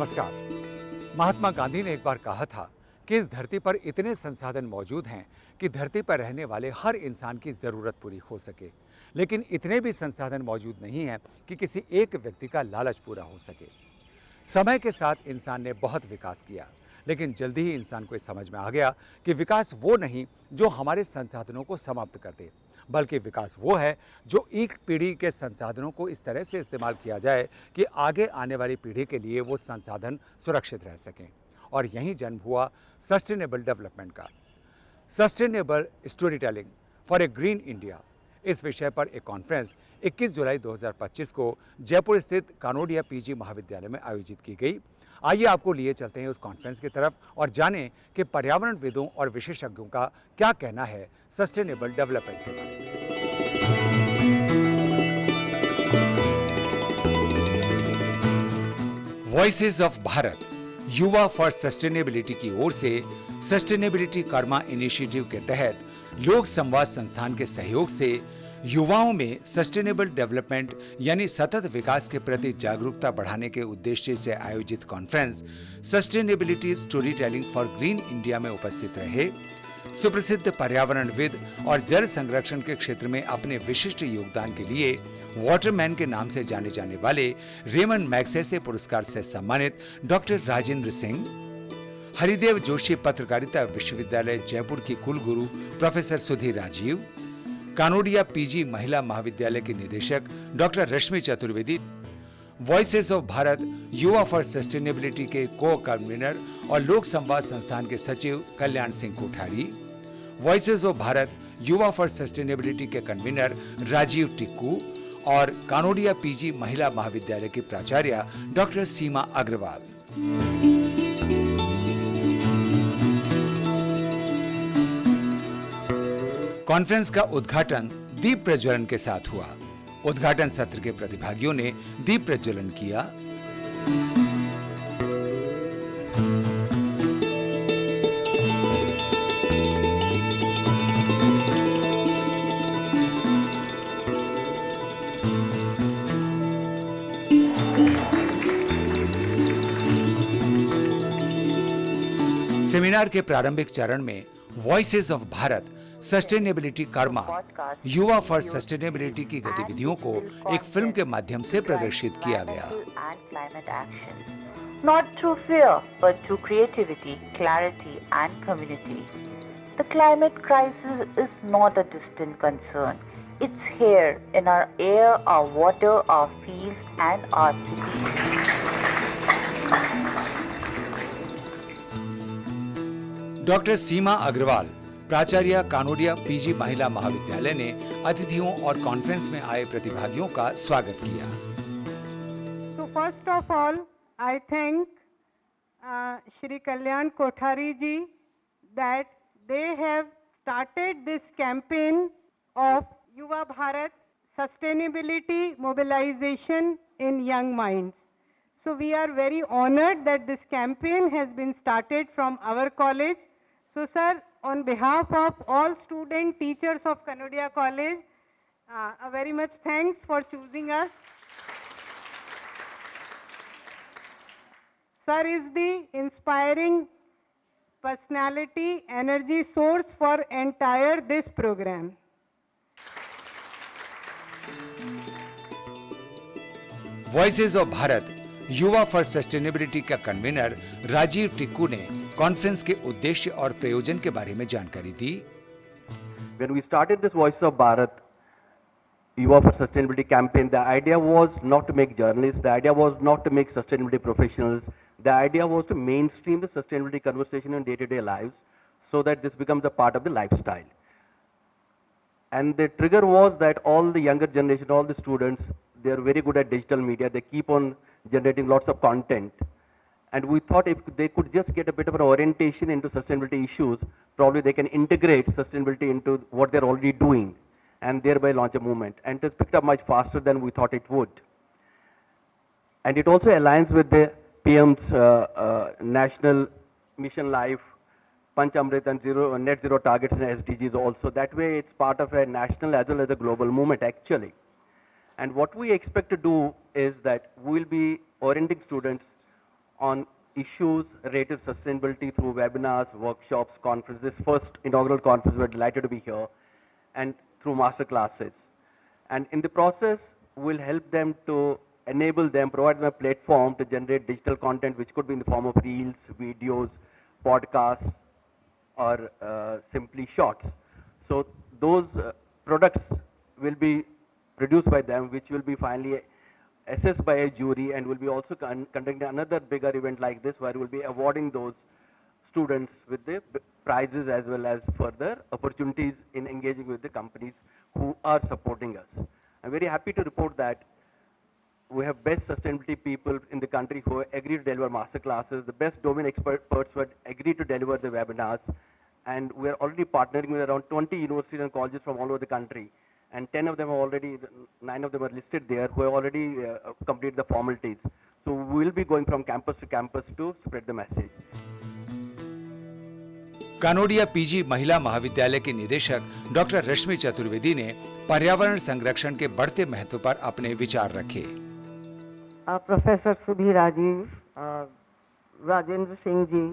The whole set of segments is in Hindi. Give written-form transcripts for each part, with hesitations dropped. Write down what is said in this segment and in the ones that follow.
नमस्कार। महात्मा गांधी ने एक बार कहा था कि इस धरती पर इतने संसाधन मौजूद हैं कि धरती पर रहने वाले हर इंसान की जरूरत पूरी हो सके, लेकिन इतने भी संसाधन मौजूद नहीं हैं कि किसी एक व्यक्ति का लालच पूरा हो सके। समय के साथ इंसान ने बहुत विकास किया, लेकिन जल्दी ही इंसान को समझ में आ गया कि विकास वो नहीं जो हमारे संसाधनों को समाप्त कर दे, बल्कि विकास वो है जो एक पीढ़ी के संसाधनों को इस तरह से इस्तेमाल किया जाए कि आगे आने वाली पीढ़ी के लिए वो संसाधन सुरक्षित रह सकें। और यहीं जन्म हुआ सस्टेनेबल डेवलपमेंट का। Sustainable story telling for a green India, इस विषय पर एक कॉन्फ्रेंस 21 जुलाई 2025 को जयपुर स्थित कानोडिया पीजी महाविद्यालय में आयोजित की गई। आइए आपको लिए चलते हैं उस कॉन्फ्रेंस की तरफ और जानें कि पर्यावरणविदों और विशेषज्ञों का क्या कहना है सस्टेनेबल डेवलपमेंट के बारे में। वॉइसेस ऑफ भारत युवा फॉर सस्टेनेबिलिटी की ओर से सस्टेनेबिलिटी कर्मा इनिशिएटिव के तहत लोक संवाद संस्थान के सहयोग से युवाओं में सस्टेनेबल डेवलपमेंट यानी सतत विकास के प्रति जागरूकता बढ़ाने के उद्देश्य से आयोजित conference sustainability story telling for green India में उपस्थित रहे सुप्रसिद्ध पर्यावरणविद और जल संरक्षण के क्षेत्र में अपने विशिष्ट योगदान के लिए वाटरमैन के नाम से जाने जाने वाले रेमन मैग्सेसे पुरस्कार से सम्मानित डॉक्टर राजेंद्र सिंह, हरिदेव जोशी पत्रकारिता विश्वविद्यालय जयपुर की कुलगुरु प्रोफेसर सुधीर राजीव, कानोडिया पीजी महिला महाविद्यालय की निदेशक doctor Rashmi Chaturvedi, voices of Bharat युवा फॉर सस्टेनेबिलिटी के को कन्वीनर और लोक संवाद संस्थान के सचिव कल्याण सिंह कोठारी, वॉइसेस ऑफ भारत युवा फॉर सस्टेनेबिलिटी के कन्वीनर राजीव टिक्कू और कानोडिया पीजी महिला महाविद्यालय की प्राचार्य डॉक्टर सीमा अग्रवाल। कॉन्फ्रेंस का उद्घाटन दीप प्रज्वलन के साथ हुआ। उद्घाटन सत्र के प्रतिभागियों ने दीप प्रज्वलन किया। सेमिनार के प्रारंभिक चरण में voices of Bharat sustainability Karma युवा फॉर सस्टेनेबिलिटी की गतिविधियों को एक फिल्म के माध्यम से प्रदर्शित किया गया। Not through fear, but through creativity, clarity, and community. The climate crisis is not a distant concern. It's here in our air, our water, our fields, and our cities. Doctor Seema Agarwal, प्राचार्य कानोडिया पीजी महिला महाविद्यालय ने अतिथियों और कॉन्फ्रेंस में आए प्रतिभागियों का स्वागत किया। So first of all, I thank Shri Kalyan Kothari ji that they have started this campaign of Yuva Bharat sustainability mobilization in young minds. So we are very honored that this campaign has been started from our college. So sir, on behalf of all student teachers of Kanodia College, a very much thanks for choosing us. Sir is the inspiring personality, energy source for entire this program. Voices of Bharat युवा फॉर सस्टेनेबिलिटी का कन्वीनर राजीव टिक्कू ने कॉन्फ्रेंस के उद्देश्य और प्रयोजन के बारे में जानकारी दी। When we started this Voices of Bharat Yuva for Sustainability campaign, the idea was not to make journalists, the idea was not to make sustainability professionals, the idea was to mainstream the sustainability conversation in day-to-day lives so that this becomes a part of the lifestyle. And the trigger was that all the younger generation, all the students, they are very good at digital media, they keep on generating lots of content. And we thought if they could just get a bit of an orientation into sustainability issues, probably they can integrate sustainability into what they're already doing and thereby launch a movement. And it has picked up much faster than we thought it would. And it also aligns with the PM's National Mission Life, Panch Amrit and net zero targets and SDGs also. That way it's part of a national as well as a global movement actually. And what we expect to do is that we will be orienting students on issues related to sustainability through webinars, workshops, conferences. First inaugural conference, we're delighted to be here, and through master classes. And in the process, we'll help them to enable them, provide them a platform to generate digital content, which could be in the form of reels, videos, podcasts, or simply shorts. So those products will be produced by them, which will be finally assessed by a jury, and will be also conducting another bigger event like this, where we'll be awarding those students with the prizes as well as further opportunities in engaging with the companies who are supporting us. I'm very happy to report that we have best sustainability people in the country who agree to deliver master classes, the best domain experts who agree to deliver the webinars, and we're already partnering with around 20 universities and colleges from all over the country. And 10 of them are already, 9 of them are listed there, who have already completed the formalities. So we will be going from campus to spread the message. Kanodia PG महिला महाविद्यालय की निदेशक डॉक्टर रश्मि चतुर्वेदी ने पर्यावरण संरक्षण के बढ़ते महत्व पर अपने विचार रखे। प्रोफेसर सुधीर राजीव, राजेंद्र सिंह जी,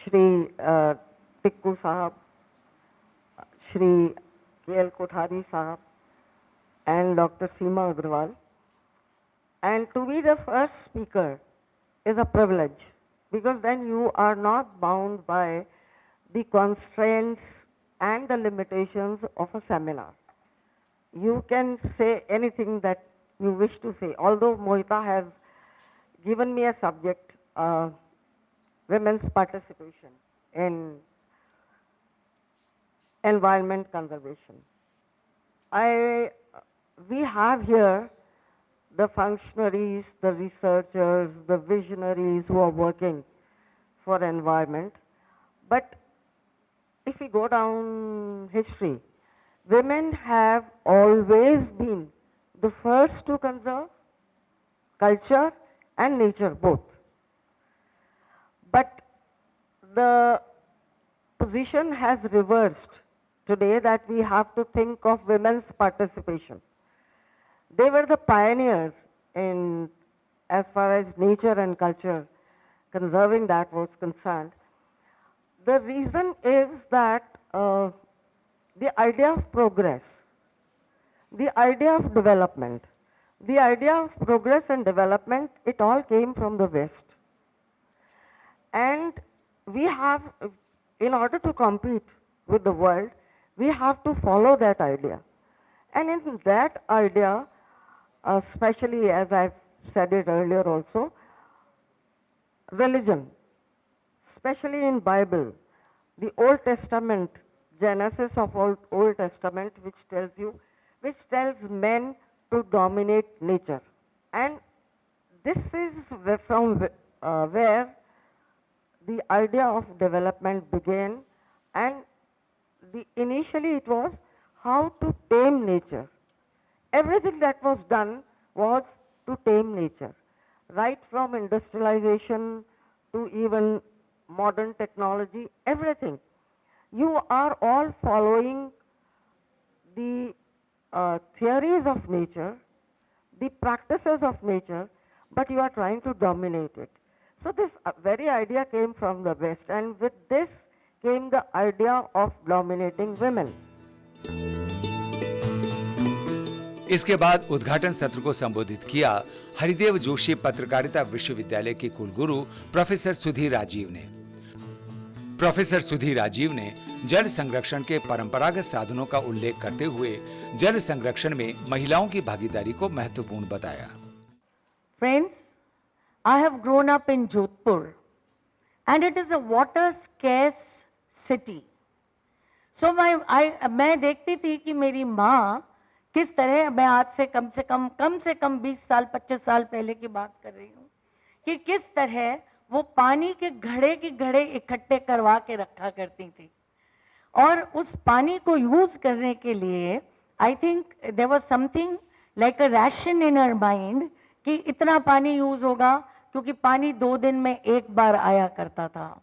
श्री टिक्कू साहब, Shri KL Kothari Sahab, and Dr. Seema Agrawal. And to be the first speaker is a privilege, because then you are not bound by the constraints and the limitations of a seminar. You can say anything that you wish to say, although Mohita has given me a subject, women's participation in environment conservation. We have here the functionaries, the researchers, the visionaries who are working for environment. But if we go down history, women have always been the first to conserve culture and nature both. But the position has reversed today, that we have to think of women's participation. They were the pioneers in, as far as nature and culture, conserving that was concerned. The reason is that the idea of progress, the idea of development, the idea of progress and development, it all came from the West. And we have, in order to compete with the world, we have to follow that idea. And in that idea, especially as I've said it earlier also, religion, especially in Bible, the Old Testament, Genesis of Old Testament, which tells men to dominate nature. And this is from where the idea of development began, and initially it was how to tame nature. Everything that was done was to tame nature, right from industrialization to even modern technology, everything. You are all following the theories of nature, the practices of nature, but you are trying to dominate it. So this very idea came from the West, and with this came the idea of dominating women. इसके बाद उद्घाटन सत्र को संबोधित किया हरिदेव जोशी पत्रकारिता विश्वविद्यालय के कुलगुरु प्रोफेसर सुधीर राजीव ने। प्रोफेसर सुधीर राजीव ने जल संरक्षण के परंपरागत साधनों का उल्लेख करते हुए जल संरक्षण में महिलाओं की भागीदारी को महत्वपूर्ण बताया। Friends, I have grown up in Jodhpur, and it is a water scarce city. So मैं देखती थी कि मेरी माँ किस तरह, मैं आज से कम से कम 20 साल 25 साल पहले की बात कर रही हूँ, कि किस तरह वो पानी के घड़े इकट्ठे करवा के रखा करती थी, और उस पानी को यूज करने के लिए I think there was something like a ration in her mind कि इतना पानी यूज होगा, क्योंकि पानी 2 दिन में एक बार आया करता था।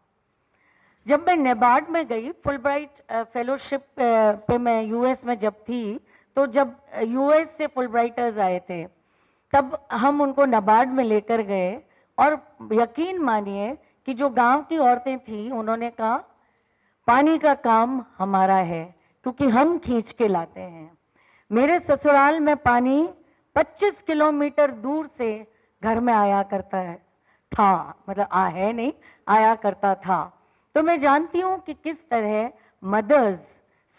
जब मैं नेबार्ड में गई, फुलब्राइट फेलोशिप पे मैं यूएस में जब थी, तो जब यूएस से फुलब्राइटर्स आए थे, तब हम उनको नेबार्ड में लेकर गए और यकीन मानिए कि जो गांव की औरतें थी उन्होंने कहा पानी का काम हमारा है क्योंकि हम खींच के लाते हैं। मेरे ससुराल में पानी 25 किलोमीटर दूर से घर में आया करता था, मतलब है नहीं, आया करता था। तो मैं जानती हूँ कि किस तरह मदर्स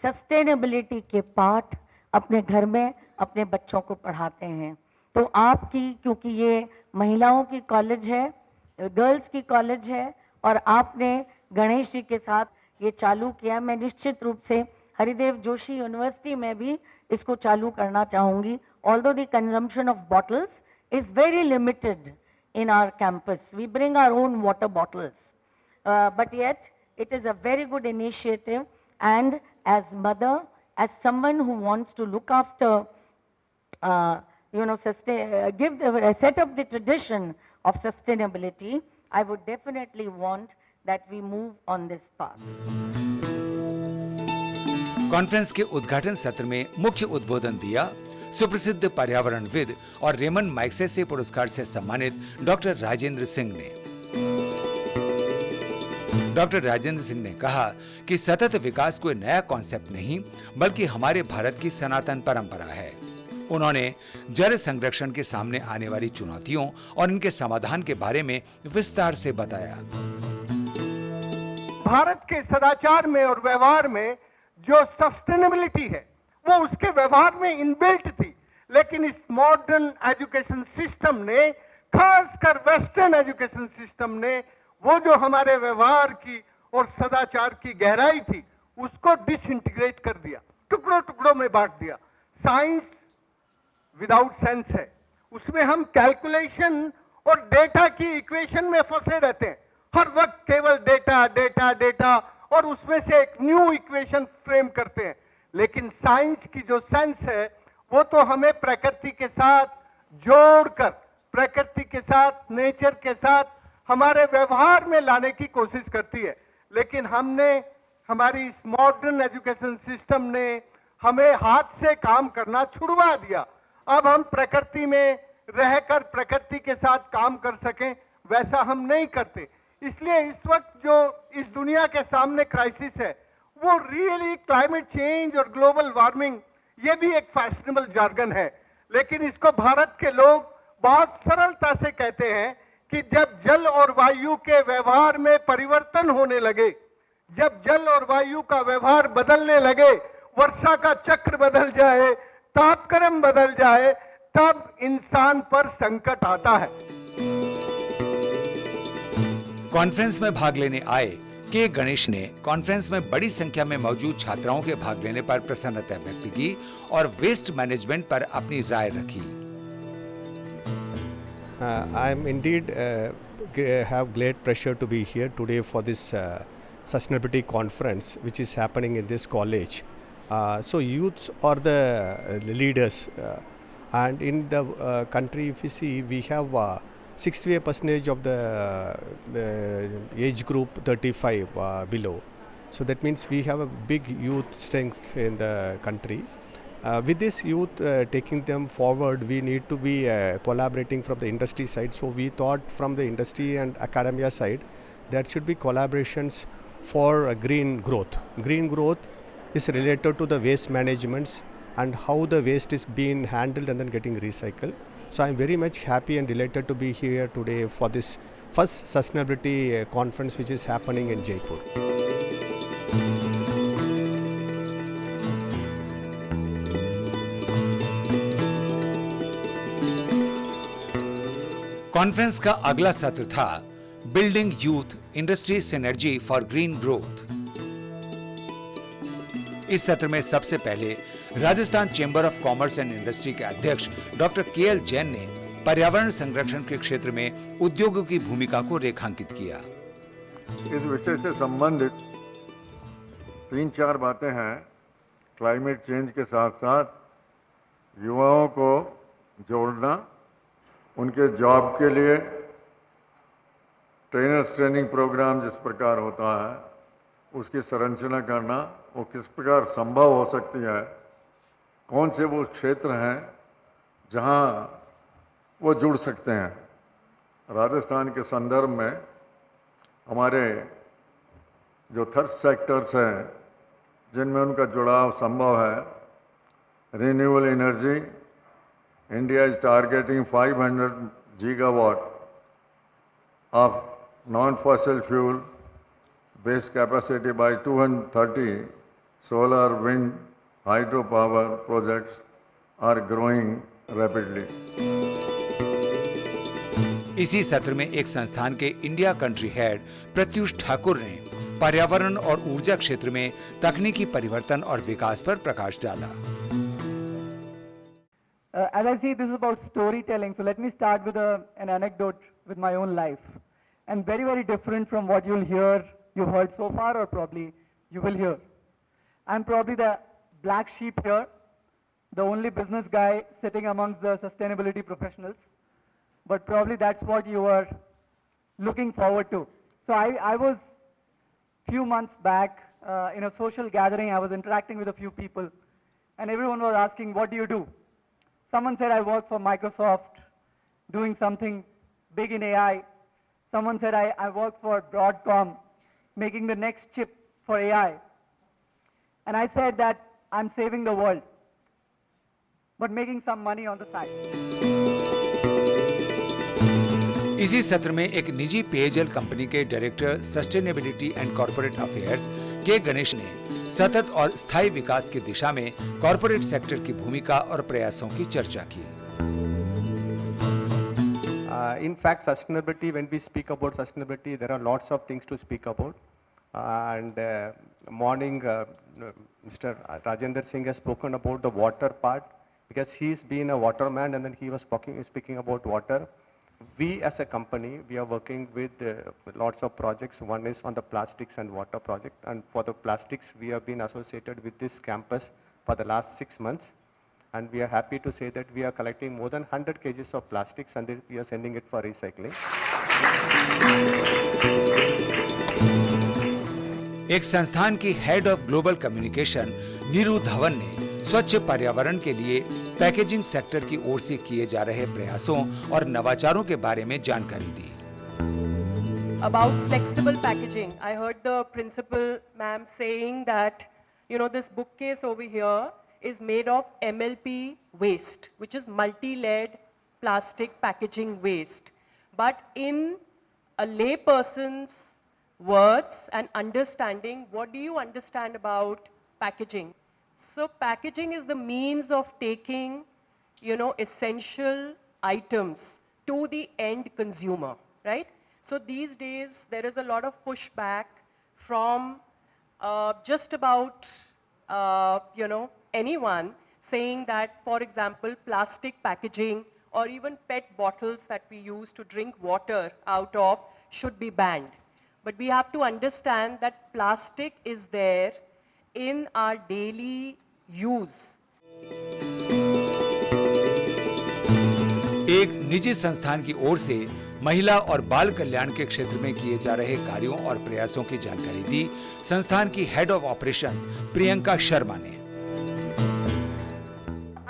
सस्टेनेबिलिटी के पाठ अपने घर में अपने बच्चों को पढ़ाते हैं। तो आपकी, क्योंकि ये महिलाओं की कॉलेज है, गर्ल्स की कॉलेज है, और आपने गणेश जी के साथ ये चालू किया, मैं निश्चित रूप से हरिदेव जोशी यूनिवर्सिटी में भी इसको चालू करना चाहूँगी। Although the consumption of bottles is very limited in our campus. We bring our own water bottles. But yet, it is a very good initiative, and as mother, as someone who wants to look after, set up the tradition of sustainability, I would definitely want that we move on this path. Conference के उद्घाटन सत्र में मुख्य उद्बोधन दिया सुप्रसिद्ध पर्यावरणविद और रेमंड मैग्सेसे पुरस्कार से सम्मानित डॉक्टर राजेंद्र सिंह ने। डॉक्टर राजेंद्र सिंह ने कहा कि सतत विकास कोई नया कॉन्सेप्ट नहीं, बल्कि हमारे भारत की सनातन परंपरा है। उन्होंने जल संरक्षण के सामने आने वाली चुनौतियों और इनके समाधान के बारे में विस्तार से बताया। भारत के सदाचार में और व्यवहार में जो सस्टेनेबिलिटी है वो उसके व्यवहार में इनबिल्ट थी, लेकिन इस मॉडर्न एजुकेशन सिस्टम ने, खासकर वेस्टर्न एजुकेशन सिस्टम ने, वो जो हमारे व्यवहार की और सदाचार की गहराई थी उसको डिसइंटीग्रेट कर दिया, टुकड़ों टुकड़ों में बांट दिया। साइंस विदाउट सेंस है, उसमें हम कैलकुलेशन और डेटा की इक्वेशन में फंसे रहते हैं, हर वक्त केवल डेटा डेटा डेटा, और उसमें से एक न्यू इक्वेशन फ्रेम करते हैं। लेकिन साइंस की जो सेंस है वो तो हमें प्रकृति के साथ जोड़कर, प्रकृति के साथ, नेचर के साथ हमारे व्यवहार में लाने की कोशिश करती है। लेकिन हमने, हमारी इस मॉडर्न एजुकेशन सिस्टम ने हमें हाथ से काम करना छुड़वा दिया। अब हम प्रकृति में रहकर प्रकृति के साथ काम कर सकें वैसा हम नहीं करते। इसलिए इस वक्त जो इस दुनिया के सामने क्राइसिस है वो रियली क्लाइमेट चेंज और ग्लोबल वार्मिंग, ये भी एक फैशनेबल जार्गन है, लेकिन इसको भारत के लोग बहुत सरलता से कहते हैं कि जब जल और वायु के व्यवहार में परिवर्तन होने लगे, जब जल और वायु का व्यवहार बदलने लगे, वर्षा का चक्र बदल जाए, तापक्रम बदल जाए, तब इंसान पर संकट आता है। कॉन्फ्रेंस में भाग लेने आए के गणेश ने कॉन्फ्रेंस में बड़ी संख्या में मौजूद छात्राओं के भाग लेने पर प्रसन्नता व्यक्त की और वेस्ट मैनेजमेंट पर अपनी राय रखी। I am indeed have great pleasure to be here today for this sustainability conference which is happening in this college. So youths are the leaders, and in the country, if you see, we have 68% of the age group 35 below. So that means we have a big youth strength in the country. With this youth taking them forward, we need to be collaborating from the industry side. So we thought from the industry and academia side there should be collaborations for green growth. Green growth is related to the waste management and how the waste is being handled and then getting recycled. So I am very much happy and delighted to be here today for this first sustainability conference which is happening in Jaipur. Conference का अगला सत्र था building youth industry synergy for green growth. इस सत्र में सबसे पहले Rajasthan chamber of commerce and industry के अध्यक्ष डॉक्टर के.एल. जैन ने पर्यावरण संरक्षण के क्षेत्र में उद्योगों की भूमिका को रेखांकित किया। इस विषय से संबंधित 3-4 बातें हैं। क्लाइमेट चेंज के साथ साथ युवाओं को जोड़ना, उनके जॉब के लिए ट्रेनर्स ट्रेनिंग प्रोग्राम जिस प्रकार होता है उसकी संरचना करना, वो किस प्रकार संभव हो सकती है, कौन से वो क्षेत्र हैं जहां वो जुड़ सकते हैं, राजस्थान के संदर्भ में हमारे जो थर्ड सेक्टर्स हैं जिनमें उनका जुड़ाव संभव है, renewable energy, India is targeting 500 gigawatt of non fossil fuel based capacity by 230. Solar, wind, hydropower projects are growing rapidly. इसी सत्र में एक संस्थान के India country head Pratyush Thakur ने पर्यावरण और ऊर्जा क्षेत्र में तकनीकी परिवर्तन और विकास पर प्रकाश डाला। As I see, this is about storytelling. So let me start with an anecdote with my own life, and very, very different from what you've heard so far, or probably you will hear. I'm probably the black sheep here, the only business guy sitting amongst the sustainability professionals, but probably that's what you are looking forward to. So I was few months back in a social gathering. I was interacting with a few people, and everyone was asking, what do you do? Someone said, I work for Microsoft, doing something big in AI. Someone said, I work for Broadcom, making the next chip for AI. And I said that I'm saving the world, but making some money on the side. इसी सत्र में एक निजी पेयजल कंपनी के director sustainability and corporate affairs के गणेश ने सतत और स्थायी विकास की दिशा में कॉर्पोरेट सेक्टर की भूमिका और प्रयासों की चर्चा की। In fact, sustainability, when we speak about sustainability, there are lots of things to speak about. Morning, Mr. Rajendra Singh has spoken about the water part, because he's been a waterman, and then he was speaking about water. We as a company, we are working with lots of projects. One is on the plastics and water project, and for the plastics, we have been associated with this campus for the last 6 months. And we are happy to say that we are collecting more than 100 kgs of plastics, and then we are sending it for recycling. एक संस्थान की head of global communication Neeru Dhawan ने स्वच्छ पर्यावरण के लिए पैकेजिंग सेक्टर की ओर से किए जा रहे प्रयासों और नवाचारों के बारे में जानकारी दी। About flexible packaging, I heard the principal ma'am saying that, you know, this bookcase over here is made of MLP waste, which is multi-layered plastic packaging waste. But in a layperson's words and understanding, what do you understand about packaging? So packaging is the means of taking, you know, essential items to the end consumer, right? So these days there is a lot of pushback from just about, you know, anyone saying that, for example, plastic packaging or even PET bottles that we use to drink water out of should be banned. But we have to understand that plastic is there in our daily use. एक निजी संस्थान की ओर से महिला और बाल कल्याण के क्षेत्र में किए जा रहे कार्यों और प्रयासों की जानकारी दी संस्थान की head of operations Priyanka Sharma ने।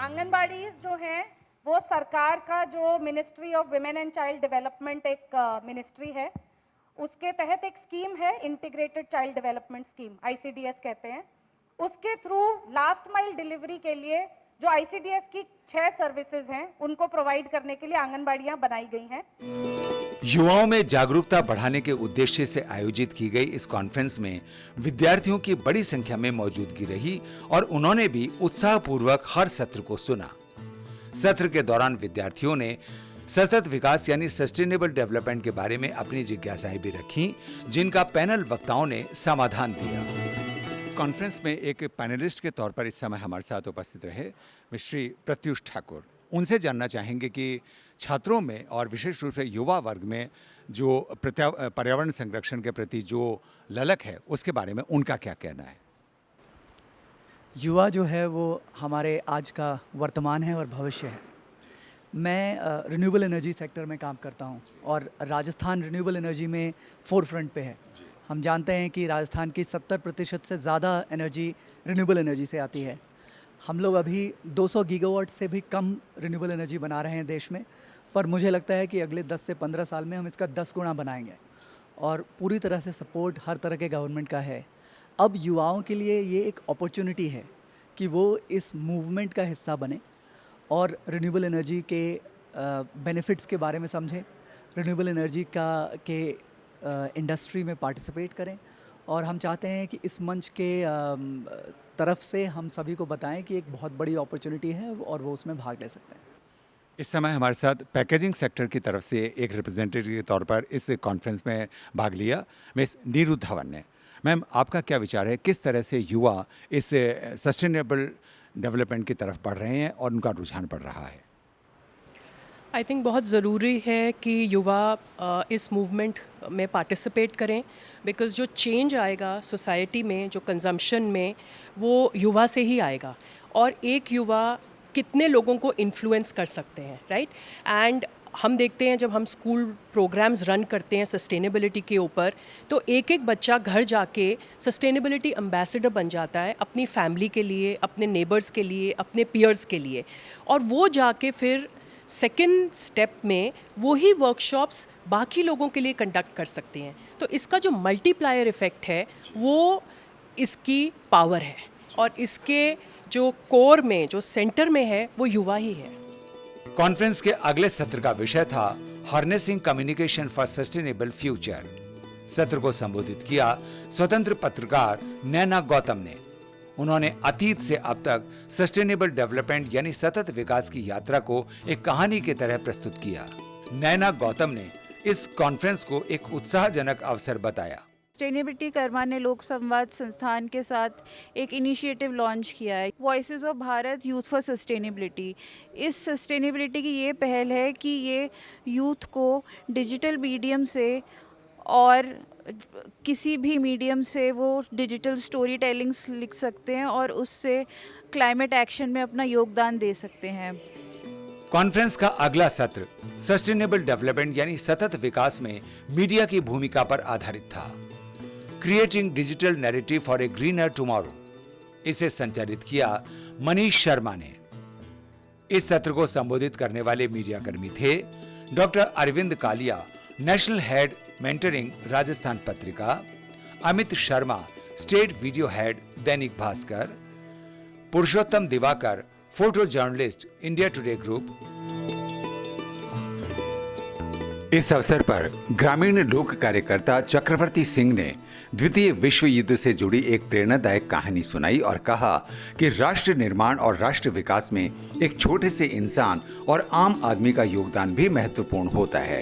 आंगनबाड़ी जो है वो सरकार का जो ministry of women and child development एक मिनिस्ट्री है, उसके तहत एक स्कीम है, integrated child development scheme, ICDS कहते हैं। उसके थ्रू लास्ट माइल डिलीवरी के लिए जो ICDS की 6 सर्विसेज हैं उनको प्रोवाइड करने के लिए आंगनबाड़ियां बनाई गई हैं। युवाओं में जागरूकता बढ़ाने के उद्देश्य से आयोजित की गई इस कॉन्फ्रेंस में विद्यार्थियों की बड़ी संख्या में मौजूदगी रही और उन्होंने भी उत्साहपूर्वक हर सत्र को सुना। सत्र के दौरान विद्यार्थियों ने सतत विकास यानी सस्टेनेबल डेवलपमेंट के बारे में अपनी जिज्ञासाएं भी रखीं, जिनका पैनल वक्ताओं ने समाधान दिया। कॉन्फ्रेंस में एक पैनलिस्ट के तौर पर इस समय हमारे साथ उपस्थित रहे श्री प्रत्युष ठाकुर। उनसे जानना चाहेंगे कि छात्रों में और विशेष रूप से युवा वर्ग में जो पर्यावरण संरक्षण के प्रति जो ललक है उसके बारे में उनका क्या कहना है। युवा जो है वो हमारे आज का वर्तमान है और भविष्य है। मैं रिन्यूएबल एनर्जी सेक्टर में काम करता हूं और राजस्थान रिन्यूएबल एनर्जी में फोरफ्रंट पे है। हम जानते हैं कि राजस्थान की 70% से ज़्यादा एनर्जी रिन्यूएबल एनर्जी से आती है। हम लोग अभी 200 गीगावाट से भी कम रिन्यूएबल एनर्जी बना रहे हैं देश में, पर मुझे लगता है कि अगले 10 से 15 साल में हम इसका 10 गुना बनाएंगे और पूरी तरह से सपोर्ट हर तरह के गवर्नमेंट का है। अब युवाओं के लिए ये एक अपॉर्चुनिटी है कि वो इस मूवमेंट का हिस्सा बने और रिन्यूएबल एनर्जी के बेनिफिट्स के बारे में समझें, रिन्यूएबल एनर्जी के इंडस्ट्री में पार्टिसिपेट करें। और हम चाहते हैं कि इस मंच के तरफ से हम सभी को बताएं कि एक बहुत बड़ी अपॉर्चुनिटी है और वो उसमें भाग ले सकते हैं। इस समय हमारे साथ पैकेजिंग सेक्टर की तरफ से एक रिप्रेजेंटेटिव के तौर पर इस कॉन्फ्रेंस में भाग लिया मिस नीरू धवन ने। मैम, आपका क्या विचार है, किस तरह से युवा इस सस्टेनेबल डेवलपमेंट की तरफ बढ़ रहे हैं और उनका रुझान बढ़ रहा है? आई थिंक बहुत ज़रूरी है कि युवा इस मूवमेंट में पार्टिसिपेट करें, बिकॉज़ जो चेंज आएगा सोसाइटी में, जो कंजम्पशन में, वो युवा से ही आएगा। और एक युवा कितने लोगों को इन्फ्लुएंस कर सकते हैं, राइट? एंड हम देखते हैं जब हम स्कूल प्रोग्राम्स रन करते हैं सस्टेनेबिलिटी के ऊपर, तो एक एक बच्चा घर जाके सस्टेनेबिलिटी एम्बेसडर बन जाता है अपनी फैमिली के लिए, अपने नेबर्स के लिए, अपने पीयर्स के लिए। और वो जाके फिर सेकेंड स्टेप में वही वर्कशॉप्स बाकी लोगों के लिए कंडक्ट कर सकते हैं। तो इसका जो मल्टीप्लायर इफ़ेक्ट है वो इसकी पावर है, और इसके जो कोर में, जो सेंटर में है, वो युवा ही है। कॉन्फ्रेंस के अगले सत्र का विषय था harnessing communication for sustainable future. सत्र को संबोधित किया स्वतंत्र पत्रकार नैना गौतम ने। उन्होंने अतीत से अब तक सस्टेनेबल डेवलपमेंट यानी सतत विकास की यात्रा को एक कहानी की तरह प्रस्तुत किया। नैना गौतम ने इस कॉन्फ्रेंस को एक उत्साहजनक अवसर बताया। सस्टेनेबिलिटी कर्मा ने लोक संवाद संस्थान के साथ एक इनिशिएटिव लॉन्च किया है, voices of Bharat youth for sustainability. इस सस्टेनेबिलिटी की ये पहल है कि ये यूथ को डिजिटल मीडियम से और किसी भी मीडियम से वो डिजिटल स्टोरी टेलिंग्स लिख सकते हैं और उससे क्लाइमेट एक्शन में अपना योगदान दे सकते हैं। कॉन्फ्रेंस का अगला सत्र सस्टेनेबल डेवलपमेंट यानी सतत विकास में मीडिया की भूमिका पर आधारित था। Creating digital narrative for a greener tomorrow, इसे संचालित किया मनीष शर्मा ने। इस सत्र को संबोधित करने वाले मीडिया कर्मी थे doctor Arvind Kalia, national head mentoring Rajasthan Patrika, Amit Sharma, state video head Dainik Bhaskar, Purushottam Diwakar, photo journalist India Today group. इस अवसर पर ग्रामीण लोक कार्यकर्ता चक्रवर्ती सिंह ने द्वितीय विश्व युद्ध से जुड़ी एक प्रेरणादायक कहानी सुनाई और कहा कि राष्ट्र निर्माण और राष्ट्र विकास में एक छोटे से इंसान और आम आदमी का योगदान भी महत्वपूर्ण होता है।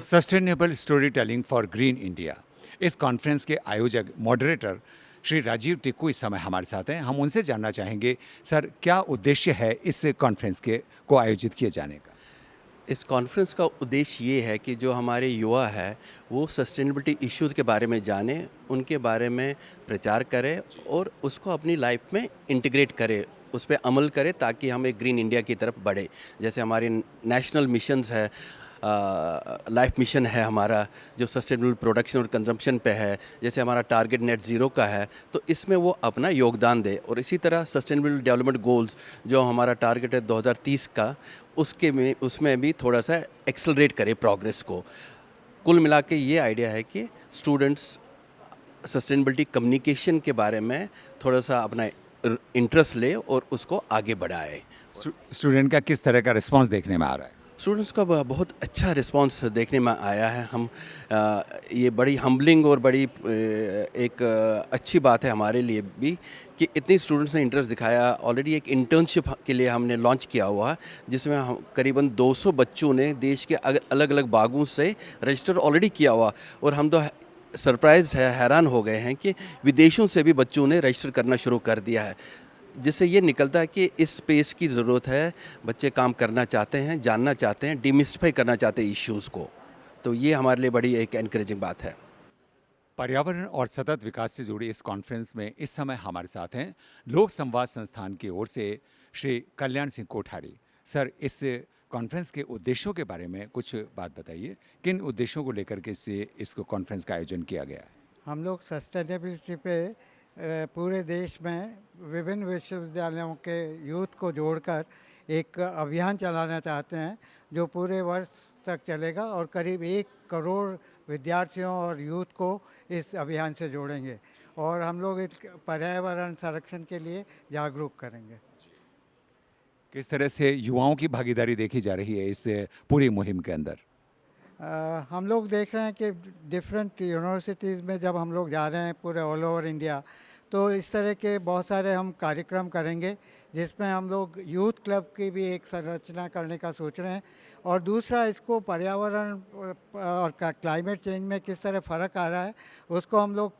Sustainable story telling for green India, इस कॉन्फ्रेंस के आयोजक मॉडरेटर श्री राजीव टिक्कू इस समय हमारे साथ हैं। हम उनसे जानना चाहेंगे, सर क्या उद्देश्य है इस कॉन्फ्रेंस को आयोजित किए जाने का? इस कॉन्फ्रेंस का उद्देश्य ये है कि जो हमारे युवा है वो सस्टेनेबिलिटी इश्यूज़ के बारे में जाने, उनके बारे में प्रचार करे और उसको अपनी लाइफ में इंटीग्रेट करे, उस पर अमल करे, ताकि हम एक ग्रीन इंडिया की तरफ बढ़े। जैसे हमारे नेशनल मिशंस है, लाइफ मिशन है हमारा जो सस्टेनेबल प्रोडक्शन और कंजम्पशन पे है, जैसे हमारा टारगेट नेट ज़ीरो का है, तो इसमें वो अपना योगदान दे। और इसी तरह सस्टेनेबल डेवलपमेंट गोल्स जो हमारा टारगेट है 2030 का, उसमें भी थोड़ा सा एक्सेलरेट करे प्रोग्रेस को। कुल मिला के ये आइडिया है कि स्टूडेंट्स सस्टेनेबिलिटी कम्युनिकेशन के बारे में थोड़ा सा अपना इंटरेस्ट ले और उसको आगे बढ़ाए। स्टूडेंट का किस तरह का रिस्पांस देखने में आ रहा है? स्टूडेंट्स का बहुत अच्छा रिस्पांस देखने में आया है। हम ये बड़ी हम्बलिंग और बड़ी एक अच्छी बात है हमारे लिए भी कि इतने स्टूडेंट्स ने इंटरेस्ट दिखाया। ऑलरेडी एक इंटर्नशिप के लिए हमने लॉन्च किया हुआ, जिसमें हम करीबन 200 बच्चों ने देश के अलग अलग भागों से रजिस्टर ऑलरेडी किया हुआ, और हम तो सरप्राइज है, हैरान हो गए हैं कि विदेशों से भी बच्चों ने रजिस्टर करना शुरू कर दिया है, जिससे ये निकलता है कि इस स्पेस की ज़रूरत है। बच्चे काम करना चाहते हैं, जानना चाहते हैं, डिमिस्टिफाई करना चाहते हैं इश्यूज़ को। तो ये हमारे लिए बड़ी एक एनकरेजिंग बात है। पर्यावरण और सतत विकास से जुड़ी इस कॉन्फ्रेंस में इस समय हमारे साथ हैं लोक संवाद संस्थान की ओर से श्री कल्याण सिंह कोठारी। सर, इस कॉन्फ्रेंस के उद्देश्यों के बारे में कुछ बात बताइए। किन उद्देश्यों को लेकर के इसको कॉन्फ्रेंस का आयोजन किया गया है? हम लोग सस्टेनेबिलिटी पे पूरे देश में विभिन्न विश्वविद्यालयों के यूथ को जोड़कर एक अभियान चलाना चाहते हैं जो पूरे वर्ष तक चलेगा और करीब 1 करोड़ विद्यार्थियों और यूथ को इस अभियान से जोड़ेंगे और हम लोग इस पर्यावरण संरक्षण के लिए जागरूक करेंगे। किस तरह से युवाओं की भागीदारी देखी जा रही है इस पूरी मुहिम के अंदर? हम लोग देख रहे हैं कि डिफरेंट यूनिवर्सिटीज़ में जब हम लोग जा रहे हैं पूरे ऑल ओवर इंडिया, तो इस तरह के बहुत सारे हम कार्यक्रम करेंगे जिसमें हम लोग यूथ क्लब की भी एक संरचना करने का सोच रहे हैं और दूसरा इसको पर्यावरण और क्लाइमेट चेंज में किस तरह फ़र्क आ रहा है उसको हम लोग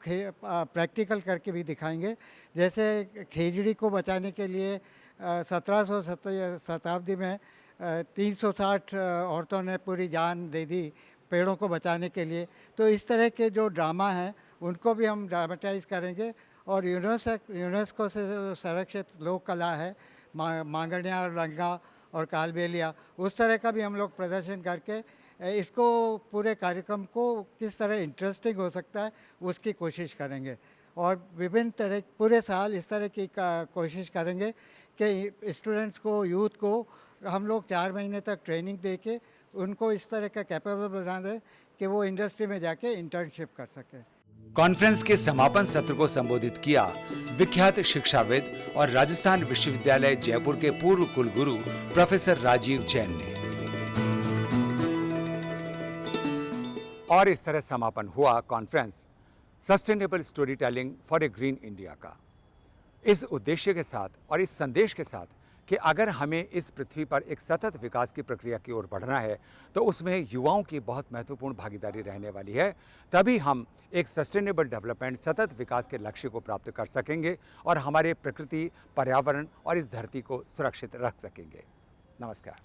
प्रैक्टिकल करके भी दिखाएंगे। जैसे खेजड़ी को बचाने के लिए 1700 शताब्दी में 360 औरतों ने पूरी जान दे दी पेड़ों को बचाने के लिए। तो इस तरह के जो ड्रामा हैं उनको भी हम ड्रामेटाइज करेंगे और यूनेस्को से संरक्षित लोक कला है मांगड़िया, रंगा और कालबेलिया, उस तरह का भी हम लोग प्रदर्शन करके इसको पूरे कार्यक्रम को किस तरह इंटरेस्टिंग हो सकता है उसकी कोशिश करेंगे और विभिन्न तरह पूरे साल इस तरह की कोशिश करेंगे कि स्टूडेंट्स को, यूथ को हम लोग 4 महीने तक ट्रेनिंग दे के उनको इस तरह का कैपेबल बना दें कि वो इंडस्ट्री में जाके इंटर्नशिप कर सके। कॉन्फ्रेंस के समापन सत्र को संबोधित किया विख्यात शिक्षाविद और राजस्थान विश्वविद्यालय जयपुर के पूर्व कुलगुरु प्रोफेसर राजीव जैन ने। और इस तरह समापन हुआ conference sustainable story telling for a green India का, इस उद्देश्य के साथ और इस संदेश के साथ कि अगर हमें इस पृथ्वी पर एक सतत विकास की प्रक्रिया की ओर बढ़ना है तो उसमें युवाओं की बहुत महत्वपूर्ण भागीदारी रहने वाली है, तभी हम एक सस्टेनेबल डेवलपमेंट, सतत विकास के लक्ष्य को प्राप्त कर सकेंगे और हमारे प्रकृति, पर्यावरण और इस धरती को सुरक्षित रख सकेंगे। नमस्कार।